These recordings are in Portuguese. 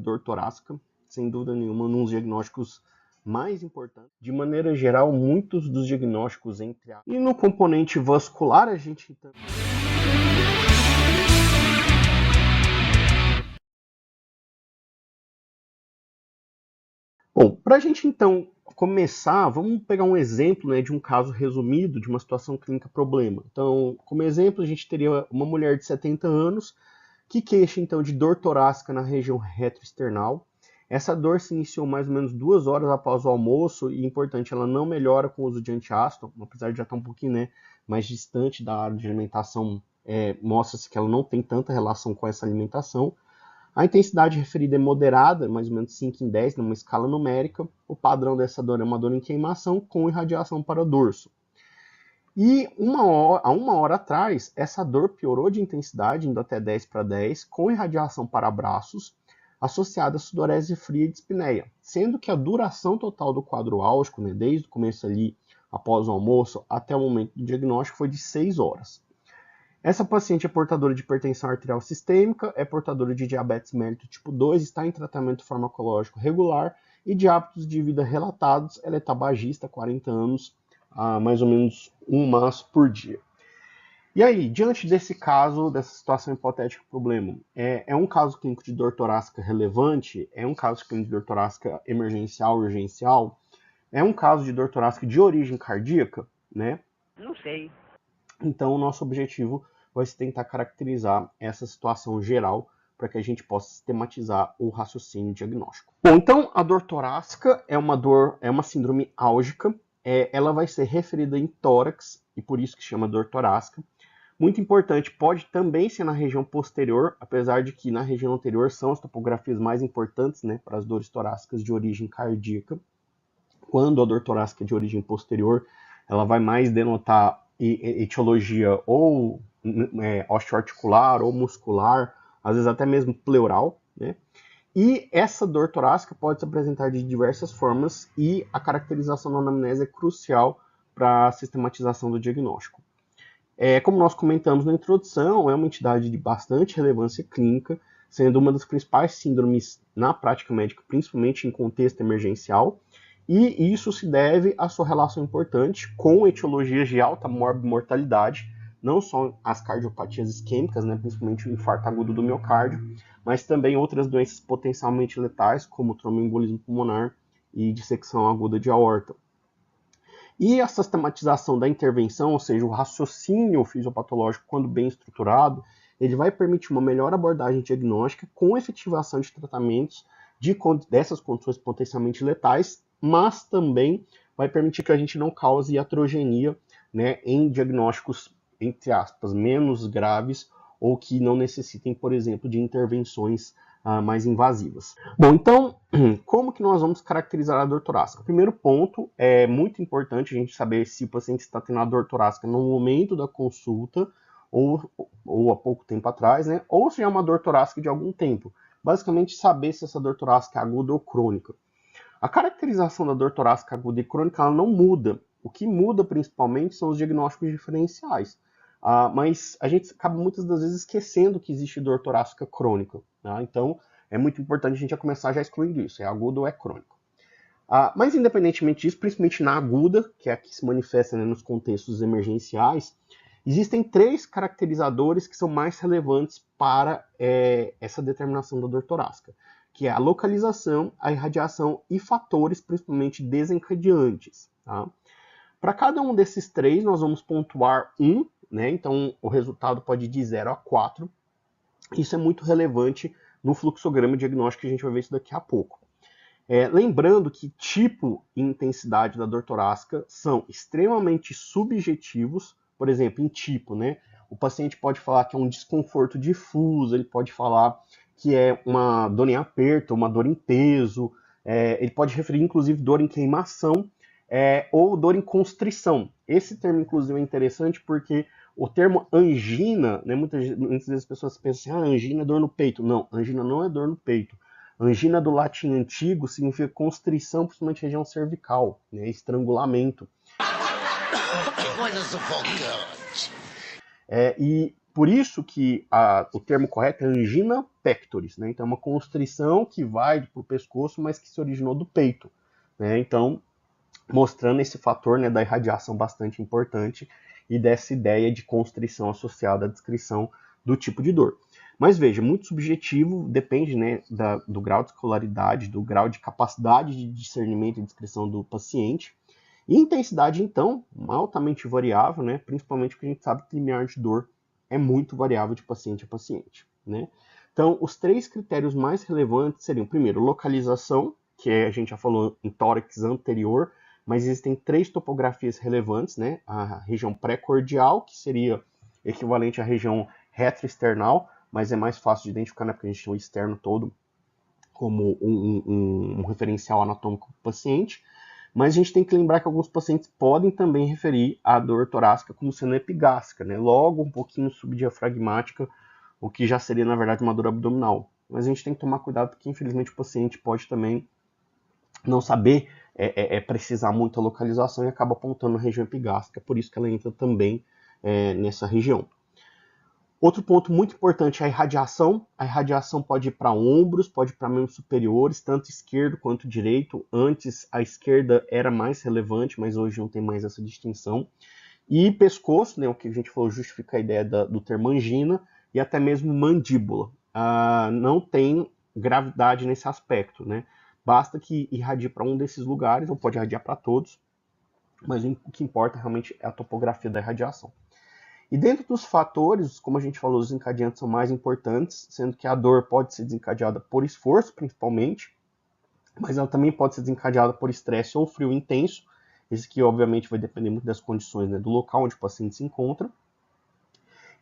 dor torácica, sem dúvida nenhuma, um dos diagnósticos mais importantes. De maneira geral, muitos dos diagnósticos entre a... E no componente vascular, a gente... Bom, para a gente então começar, vamos pegar um exemplo, né, de um caso resumido de uma situação clínica problema. Então, como exemplo, a gente teria uma mulher de 70 anos que queixa então de dor torácica na região retroesternal. Essa dor se iniciou mais ou menos 2 horas após o almoço e, importante, ela não melhora com o uso de antiácido, apesar de já estar um pouquinho, né, mais distante da área de alimentação, mostra-se que ela não tem tanta relação com essa alimentação. A intensidade referida é moderada, mais ou menos 5 em 10, numa escala numérica. O padrão dessa dor é uma dor em queimação com irradiação para o dorso. E há uma hora atrás, essa dor piorou de intensidade, indo até 10 para 10, com irradiação para braços, associada a sudorese fria e dispneia, sendo que a duração total do quadro álgico, né, desde o começo ali, após o almoço, até o momento do diagnóstico, foi de 6 horas. Essa paciente é portadora de hipertensão arterial sistêmica, é portadora de diabetes mellitus tipo 2, está em tratamento farmacológico regular e de hábitos de vida relatados, ela é tabagista, 40 anos, mais ou menos um maço por dia. E aí, diante desse caso, dessa situação hipotética problema, é um caso clínico de dor torácica relevante? É um caso clínico de dor torácica emergencial, urgencial? É um caso de dor torácica de origem cardíaca, né? Não sei. Então, o nosso objetivo vai ser tentar caracterizar essa situação geral para que a gente possa sistematizar o raciocínio diagnóstico. Bom, então a dor torácica é uma síndrome álgica, ela vai ser referida em tórax e por isso que chama dor torácica. Muito importante, pode também ser na região posterior, apesar de que na região anterior são as topografias mais importantes, né, para as dores torácicas de origem cardíaca. Quando a dor torácica é de origem posterior, ela vai mais denotar etiologia ou osteoarticular ou muscular, às vezes até mesmo pleural, né? E essa dor torácica pode se apresentar de diversas formas e a caracterização da anamnese é crucial para a sistematização do diagnóstico. Como nós comentamos na introdução, é uma entidade de bastante relevância clínica, sendo uma das principais síndromes na prática médica, principalmente em contexto emergencial, e isso se deve à sua relação importante com etiologias de alta morbimortalidade, não só as cardiopatias isquêmicas, né, principalmente o infarto agudo do miocárdio, mas também outras doenças potencialmente letais, como tromboembolismo pulmonar e dissecção aguda de aorta. E a sistematização da intervenção, ou seja, o raciocínio fisiopatológico, quando bem estruturado, ele vai permitir uma melhor abordagem diagnóstica com efetivação de tratamentos dessas condições potencialmente letais, mas também vai permitir que a gente não cause iatrogenia, né, em diagnósticos, entre aspas, menos graves ou que não necessitem, por exemplo, de intervenções mais invasivas. Bom, então, como que nós vamos caracterizar a dor torácica? Primeiro ponto, é muito importante a gente saber se o paciente está tendo a dor torácica no momento da consulta ou há pouco tempo atrás, né? Ou se é uma dor torácica de algum tempo. Basicamente, saber se essa dor torácica é aguda ou crônica. A caracterização da dor torácica aguda e crônica ela não muda. O que muda principalmente são os diagnósticos diferenciais. Mas a gente acaba muitas das vezes esquecendo que existe dor torácica crônica. Tá? Então, é muito importante a gente já começar já excluindo isso, é agudo ou é crônico. Mas independentemente disso, principalmente na aguda, que é a que se manifesta, né, nos contextos emergenciais, existem 3 caracterizadores que são mais relevantes para essa determinação da dor torácica, que é a localização, a irradiação e fatores, principalmente desencadeantes. Tá? Para cada um desses 3, nós vamos pontuar um, né? Então o resultado pode ir de 0 a 4. Isso é muito relevante no fluxograma diagnóstico, que a gente vai ver isso daqui a pouco. Lembrando que tipo e intensidade da dor torácica são extremamente subjetivos. Por exemplo, em tipo, né? O paciente pode falar que é um desconforto difuso, ele pode falar que é uma dor em aperto, uma dor em peso, ele pode referir inclusive dor em queimação, ou dor em constrição. Esse termo, inclusive, é interessante porque o termo angina, né, muitas vezes as pessoas pensam assim, angina é dor no peito. Não, angina não é dor no peito. Angina do latim antigo significa constrição, principalmente região cervical, né, estrangulamento. Que coisa sufocante! E Por isso que o termo correto é angina pectoris, né? Então é uma constrição que vai para o pescoço, mas que se originou do peito, né? Então, mostrando esse fator, né, da irradiação bastante importante e dessa ideia de constrição associada à descrição do tipo de dor. Mas veja, muito subjetivo, depende, né, do grau de escolaridade, do grau de capacidade de discernimento e descrição do paciente. E intensidade, então, altamente variável, né, principalmente porque a gente sabe que o limiar de dor é muito variável de paciente a paciente, né? Então, os 3 critérios mais relevantes seriam, primeiro, localização, que a gente já falou em tórax anterior, mas existem 3 topografias relevantes, né? A região pré-cordial, que seria equivalente à região retroesternal, mas é mais fácil de identificar, né? Porque a gente tem o externo todo como um referencial anatômico do paciente. Mas a gente tem que lembrar que alguns pacientes podem também referir a dor torácica como sendo epigástrica, né? Logo um pouquinho subdiafragmática, o que já seria, na verdade, uma dor abdominal. Mas a gente tem que tomar cuidado porque, infelizmente, o paciente pode também não saber precisar muito a localização e acaba apontando a região epigástrica, por isso que ela entra também nessa região. Outro ponto muito importante é a irradiação. A irradiação pode ir para ombros, pode ir para membros superiores, tanto esquerdo quanto direito. Antes a esquerda era mais relevante, mas hoje não tem mais essa distinção. E pescoço, né, o que a gente falou, justifica a ideia do termo angina, e até mesmo mandíbula. Não tem gravidade nesse aspecto, né? Basta que irradie para um desses lugares, ou pode irradiar para todos, mas o que importa realmente é a topografia da irradiação. E dentro dos fatores, como a gente falou, os desencadeantes são mais importantes, sendo que a dor pode ser desencadeada por esforço, principalmente, mas ela também pode ser desencadeada por estresse ou frio intenso. Esse aqui, obviamente, vai depender muito das condições, né, do local onde o paciente se encontra.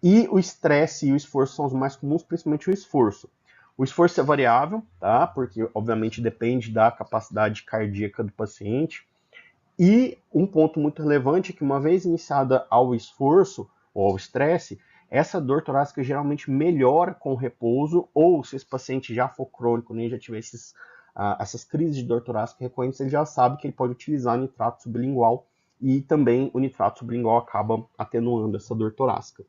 E o estresse e o esforço são os mais comuns, principalmente o esforço. O esforço é variável, tá? Porque, obviamente, depende da capacidade cardíaca do paciente. E um ponto muito relevante é que, uma vez iniciada ao esforço ou ao estresse, essa dor torácica geralmente melhora com o repouso, ou se esse paciente já for crônico, nem já tiver essas crises de dor torácica recorrentes, ele já sabe que ele pode utilizar nitrato sublingual, e também o nitrato sublingual acaba atenuando essa dor torácica.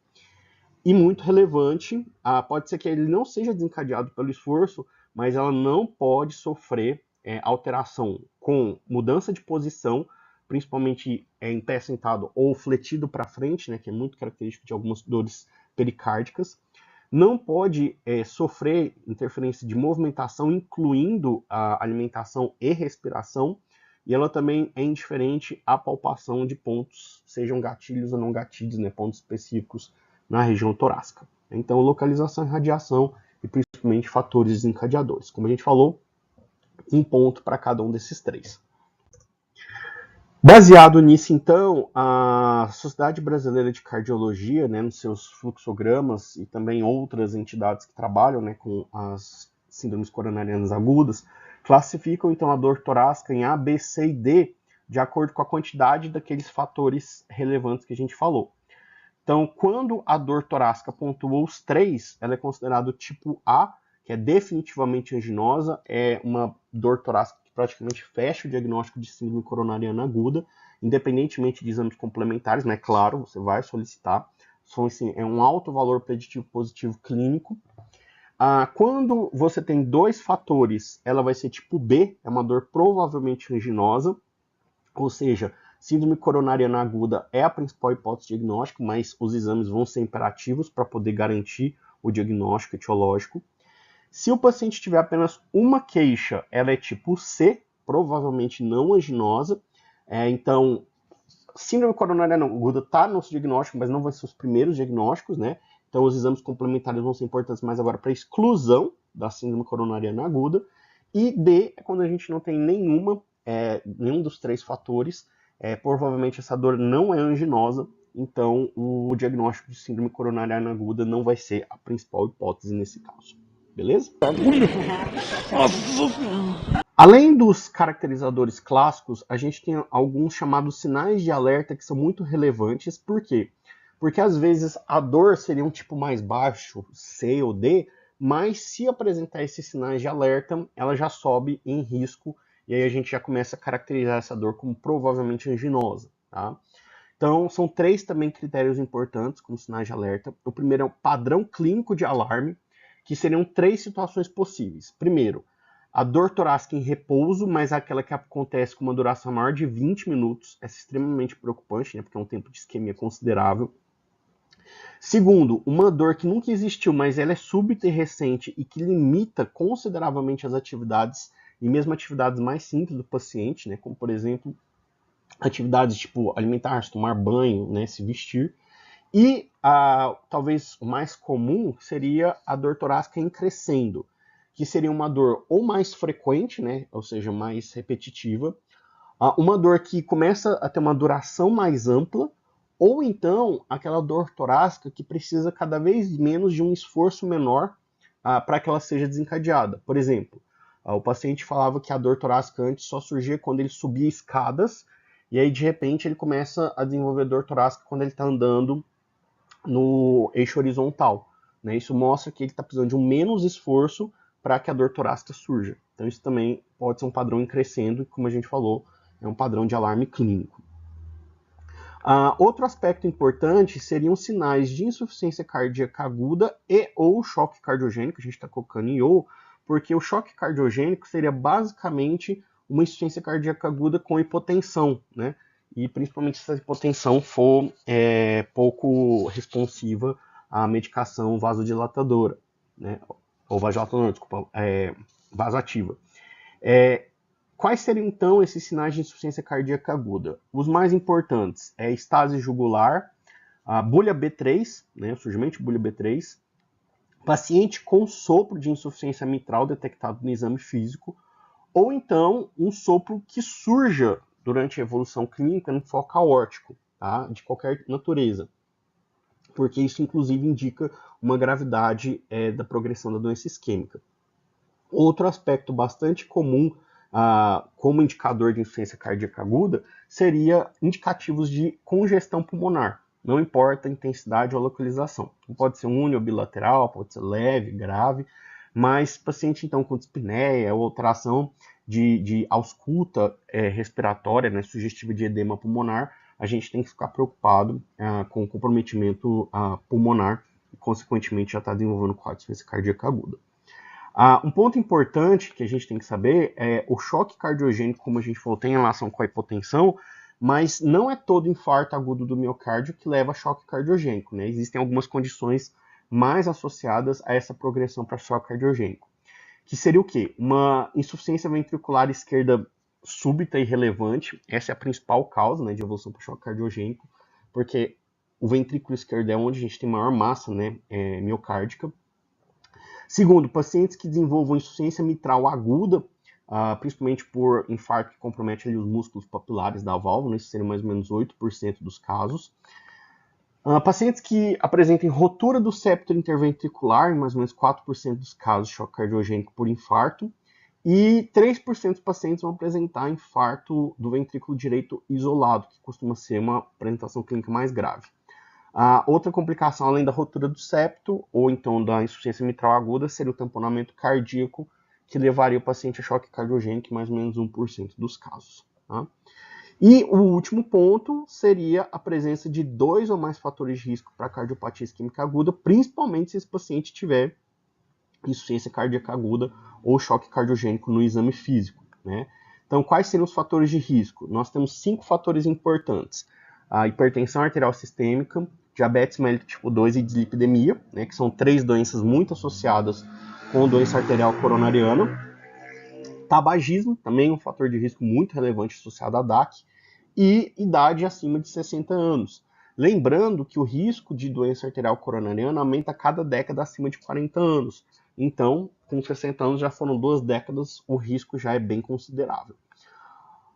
E muito relevante, pode ser que ele não seja desencadeado pelo esforço, mas ela não pode sofrer alteração com mudança de posição, principalmente em pé sentado ou fletido para frente, né, que é muito característico de algumas dores pericárdicas. Não pode sofrer interferência de movimentação, incluindo a alimentação e respiração, e ela também é indiferente à palpação de pontos, sejam gatilhos ou não gatilhos, né, pontos específicos na região torácica. Então, localização e radiação, e principalmente fatores desencadeadores. Como a gente falou, um ponto para cada um desses 3. Baseado nisso, então, a Sociedade Brasileira de Cardiologia, né, nos seus fluxogramas, e também outras entidades que trabalham, né, com as síndromes coronarianas agudas, classificam então a dor torácica em A, B, C e D, de acordo com a quantidade daqueles fatores relevantes que a gente falou. Então, quando a dor torácica pontua os 3, ela é considerada tipo A, que é definitivamente anginosa, é uma dor torácica que praticamente fecha o diagnóstico de síndrome coronariana aguda, independentemente de exames complementares, né? Claro, você vai solicitar. Assim, é um alto valor preditivo positivo clínico. Quando você tem 2 fatores, ela vai ser tipo B, é uma dor provavelmente anginosa, ou seja, síndrome coronariana aguda é a principal hipótese diagnóstica, mas os exames vão ser imperativos para poder garantir o diagnóstico etiológico. Se o paciente tiver apenas uma queixa, ela é tipo C, provavelmente não anginosa. Então, síndrome coronariana aguda está no nosso diagnóstico, mas não vai ser os primeiros diagnósticos, né? Então, os exames complementares vão ser importantes mais agora para exclusão da síndrome coronariana aguda. E D é quando a gente não tem nenhum dos 3 fatores. Provavelmente essa dor não é anginosa, então o diagnóstico de síndrome coronariana aguda não vai ser a principal hipótese nesse caso. Beleza? Além dos caracterizadores clássicos, a gente tem alguns chamados sinais de alerta que são muito relevantes. Por quê? Porque às vezes a dor seria um tipo mais baixo, C ou D, mas se apresentar esses sinais de alerta, ela já sobe em risco, e aí a gente já começa a caracterizar essa dor como provavelmente anginosa, tá? Então, são 3 também critérios importantes como sinais de alerta. O primeiro é o padrão clínico de alarme, que seriam 3 situações possíveis. Primeiro, a dor torácica em repouso, mas aquela que acontece com uma duração maior de 20 minutos. Essa é extremamente preocupante, né, porque é um tempo de isquemia considerável. Segundo, uma dor que nunca existiu, mas ela é súbita e recente e que limita consideravelmente as atividades, e mesmo atividades mais simples do paciente, né, como por exemplo, atividades tipo alimentar-se, tomar banho, né, se vestir. E talvez o mais comum seria a dor torácica em crescendo, que seria uma dor ou mais frequente, né, ou seja, mais repetitiva, uma dor que começa a ter uma duração mais ampla, ou então aquela dor torácica que precisa cada vez menos de um esforço menor para que ela seja desencadeada. Por exemplo, o paciente falava que a dor torácica antes só surgia quando ele subia escadas, e aí de repente ele começa a desenvolver dor torácica quando ele está andando no eixo horizontal. Né? Isso mostra que ele está precisando de um menos esforço para que a dor torácica surja. Então isso também pode ser um padrão em crescendo, como a gente falou, é um padrão de alarme clínico. Outro aspecto importante seriam sinais de insuficiência cardíaca aguda e ou choque cardiogênico, a gente está colocando em ou, porque o choque cardiogênico seria basicamente uma insuficiência cardíaca aguda com hipotensão, né? E principalmente se a hipotensão for pouco responsiva à medicação vasodilatadora, né? Ou vasodilatadora, desculpa, vasoativa. Quais seriam, então, esses sinais de insuficiência cardíaca aguda? Os mais importantes é estase jugular, a bulha B3, né, o surgimento de bulha B3, paciente com sopro de insuficiência mitral detectado no exame físico, ou então um sopro que surja durante a evolução clínica no foco aórtico, tá, de qualquer natureza, porque isso, inclusive, indica uma gravidade da progressão da doença isquêmica. Outro aspecto bastante comum como indicador de insuficiência cardíaca aguda, seria indicativos de congestão pulmonar. Não importa a intensidade ou a localização. Pode ser uni ou bilateral, pode ser leve, grave, mas paciente então com dispneia ou alteração de ausculta respiratória, né, sugestiva de edema pulmonar, a gente tem que ficar preocupado com o comprometimento pulmonar e, consequentemente, já está desenvolvendo quadro de insuficiência cardíaca aguda. Um ponto importante que a gente tem que saber é o choque cardiogênico, como a gente falou, tem relação com a hipotensão, mas não é todo infarto agudo do miocárdio que leva a choque cardiogênico, né? Existem algumas condições mais associadas a essa progressão para choque cardiogênico, que seria o quê? Uma insuficiência ventricular esquerda súbita e relevante, essa é a principal causa, né, de evolução para choque cardiogênico, porque o ventrículo esquerdo é onde a gente tem maior massa, né, miocárdica. Segundo, pacientes que desenvolvam insuficiência mitral aguda, principalmente por infarto que compromete ali os músculos papilares da válvula, isso seria mais ou menos 8% dos casos. Pacientes que apresentem rotura do septo interventricular, em mais ou menos 4% dos casos de choque cardiogênico por infarto, e 3% dos pacientes vão apresentar infarto do ventrículo direito isolado, que costuma ser uma apresentação clínica mais grave. Outra complicação, além da rotura do septo, ou então da insuficiência mitral aguda, seria o tamponamento cardíaco, que levaria o paciente a choque cardiogênico em mais ou menos 1% dos casos. Tá? E o último ponto seria a presença de 2 ou mais fatores de risco para cardiopatia isquêmica aguda, principalmente se esse paciente tiver insuficiência cardíaca aguda ou choque cardiogênico no exame físico. Né? Então, quais seriam os fatores de risco? Nós temos 5 fatores importantes. A hipertensão arterial sistêmica, diabetes mellitus tipo 2 e dislipidemia, né, que são 3 doenças muito associadas com doença arterial coronariana. Tabagismo, também um fator de risco muito relevante associado à DAC. E idade acima de 60 anos. Lembrando que o risco de doença arterial coronariana aumenta a cada década acima de 40 anos. Então, com 60 anos já foram 2 décadas, o risco já é bem considerável.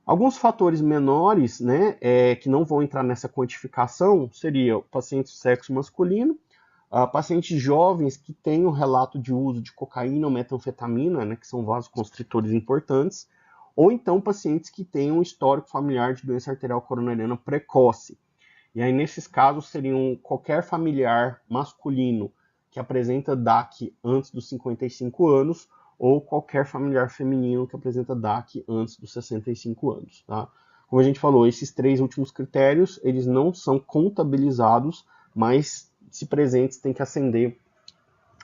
Alguns fatores menores, né, que não vão entrar nessa quantificação, seria pacientes de sexo masculino, pacientes jovens que têm um relato de uso de cocaína ou metanfetamina, né, que são vasoconstritores importantes, ou então pacientes que têm um histórico familiar de doença arterial coronariana precoce. E aí, nesses casos, seriam qualquer familiar masculino que apresenta DAC antes dos 55 anos, ou qualquer familiar feminino que apresenta DAC antes dos 65 anos. Tá? como a gente falou, esses 3 últimos critérios, eles não são contabilizados, mas se presentes tem que acender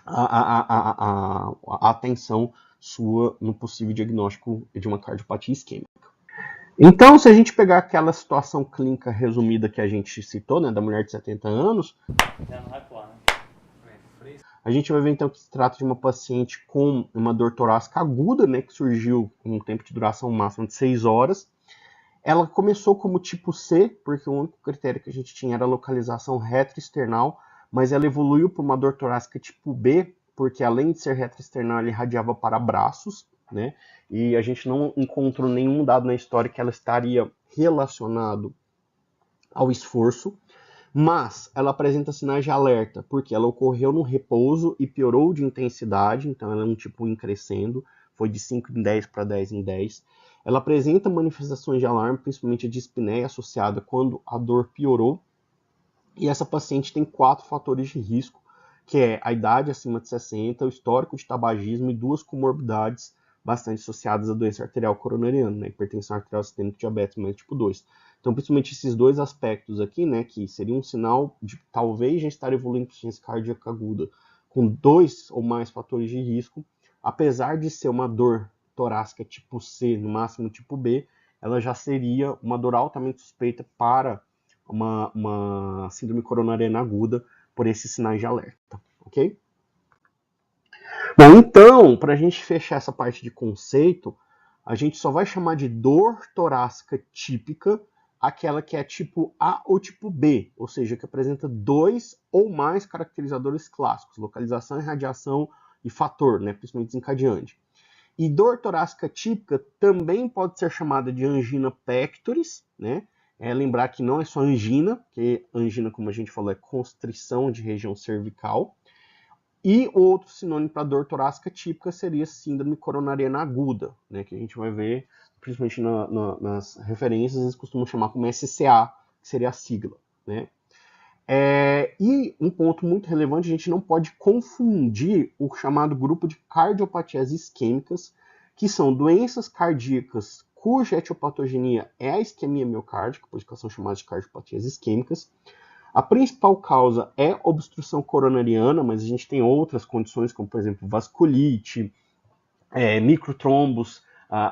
a atenção sua no possível diagnóstico de uma cardiopatia isquêmica. Então, se a gente pegar aquela situação clínica resumida que a gente citou, né, da mulher de 70 anos, a gente vai ver então que se trata de uma paciente com uma dor torácica aguda, né, que surgiu com um tempo de duração máxima de 6 horas. Ela começou como tipo C, porque o único critério que a gente tinha era a localização retroesternal, mas ela evoluiu para uma dor torácica tipo B, porque além de ser retroesternal, ela irradiava para braços, né? E a gente não encontrou nenhum dado na história que ela estaria relacionado ao esforço, mas ela apresenta sinais de alerta, porque ela ocorreu no repouso e piorou de intensidade, então ela é um tipo em crescendo, foi de 5 em 10 para 10 em 10. Ela apresenta manifestações de alarme, principalmente a dispneia associada quando a dor piorou. E essa paciente tem 4 fatores de risco, que é a idade acima de 60, o histórico de tabagismo e 2 comorbidades bastante associadas à doença arterial coronariana, né, hipertensão arterial sistêmica e diabetes mellitus tipo 2. Então, principalmente esses 2 aspectos aqui, né, que seria um sinal de talvez já estar evoluindo para insuficiência cardíaca aguda, com 2 ou mais fatores de risco, apesar de ser uma dor torácica tipo C, no máximo tipo B, ela já seria uma dor altamente suspeita para uma síndrome coronariana aguda por esses sinais de alerta, ok? Bom, então, para a gente fechar essa parte de conceito, a gente só vai chamar de dor torácica típica aquela que é tipo A ou tipo B, ou seja, que apresenta 2 ou mais caracterizadores clássicos, localização, irradiação e fator, né, principalmente desencadeante. E dor torácica típica também pode ser chamada de angina pectoris, né? Lembrar que não é só angina, porque angina, como a gente falou, é constrição de região cervical. E outro sinônimo para dor torácica típica seria síndrome coronariana aguda, né? Que a gente vai ver, principalmente nas referências, eles costumam chamar como SCA, que seria a sigla, né? E um ponto muito relevante, a gente não pode confundir o chamado grupo de cardiopatias isquêmicas, que são doenças cardíacas cuja etiopatogenia é a isquemia miocárdica, por isso que são chamadas de cardiopatias isquêmicas. A principal causa é obstrução coronariana, mas a gente tem outras condições, como por exemplo vasculite, microtrombos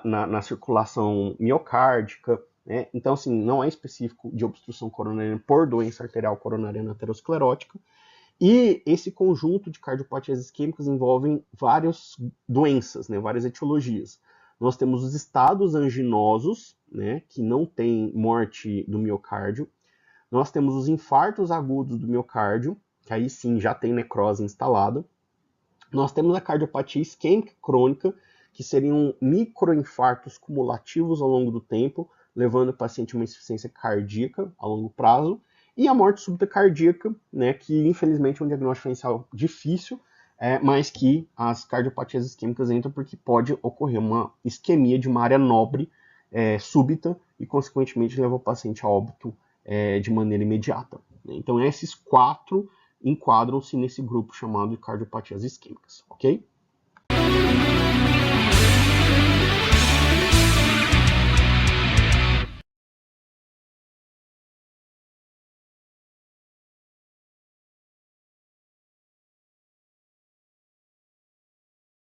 na circulação miocárdica, né? Então, assim, não é específico de obstrução coronariana por doença arterial coronariana aterosclerótica. E esse conjunto de cardiopatias isquêmicas envolvem várias doenças, né? Várias etiologias. Nós temos os estados anginosos, né? Que não tem morte do miocárdio. Nós temos os infartos agudos do miocárdio, que aí sim já tem necrose instalada. Nós temos a cardiopatia isquêmica crônica, que seriam microinfartos cumulativos ao longo do tempo, levando o paciente a uma insuficiência cardíaca a longo prazo, e a morte súbita cardíaca, né, que infelizmente é um diagnóstico diferencial difícil, mas que as cardiopatias isquêmicas entram porque pode ocorrer uma isquemia de uma área nobre súbita e, consequentemente, levar o paciente a óbito de maneira imediata. Então, esses 4 enquadram-se nesse grupo chamado de cardiopatias isquêmicas, ok?